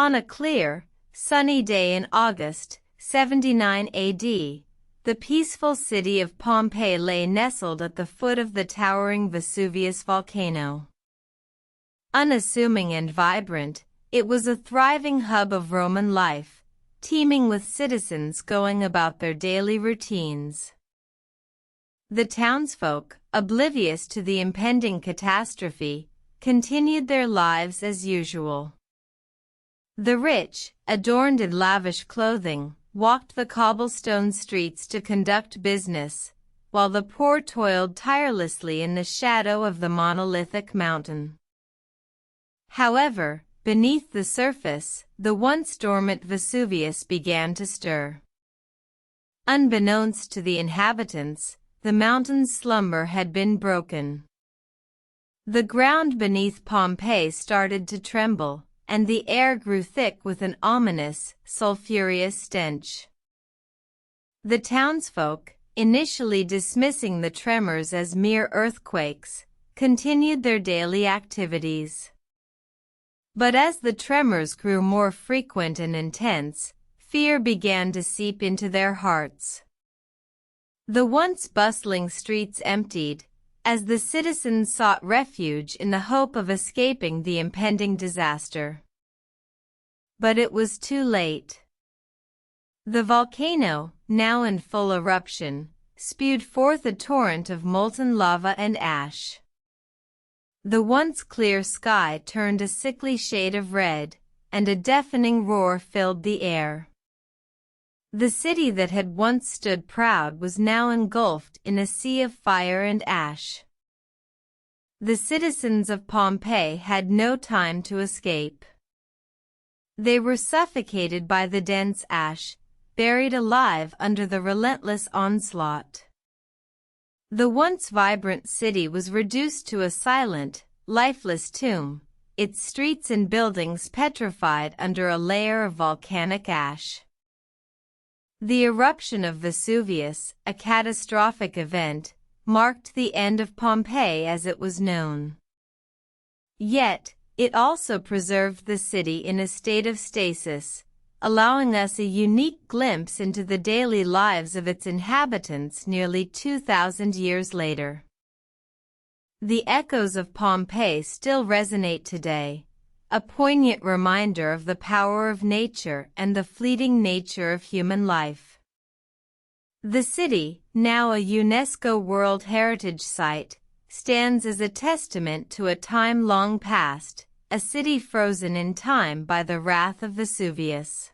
On a clear, sunny day in August, 79 AD, the peaceful city of Pompeii lay nestled at the foot of the towering Vesuvius volcano. Unassuming and vibrant, it was a thriving hub of Roman life, teeming with citizens going about their daily routines. The townsfolk, oblivious to the impending catastrophe, continued their lives as usual. The rich, adorned in lavish clothing, walked the cobblestone streets to conduct business, while the poor toiled tirelessly in the shadow of the monolithic mountain. However, beneath the surface, the once dormant Vesuvius began to stir. Unbeknownst to the inhabitants, the mountain's slumber had been broken. The ground beneath Pompeii started to tremble, and the air grew thick with an ominous, sulphurous stench. The townsfolk, initially dismissing the tremors as mere earthquakes, continued their daily activities. But as the tremors grew more frequent and intense, fear began to seep into their hearts. The once bustling streets emptied, as the citizens sought refuge in the hope of escaping the impending disaster. But it was too late. The volcano, now in full eruption, spewed forth a torrent of molten lava and ash. The once clear sky turned a sickly shade of red, and a deafening roar filled the air. The city that had once stood proud was now engulfed in a sea of fire and ash. The citizens of Pompeii had no time to escape. They were suffocated by the dense ash, buried alive under the relentless onslaught. The once vibrant city was reduced to a silent, lifeless tomb, its streets and buildings petrified under a layer of volcanic ash. The eruption of Vesuvius, a catastrophic event, marked the end of Pompeii as it was known. Yet, it also preserved the city in a state of stasis, allowing us a unique glimpse into the daily lives of its inhabitants nearly 2,000 years later. The echoes of Pompeii still resonate today, a poignant reminder of the power of nature and the fleeting nature of human life. The city, now a UNESCO World Heritage Site, stands as a testament to a time long past, a city frozen in time by the wrath of Vesuvius.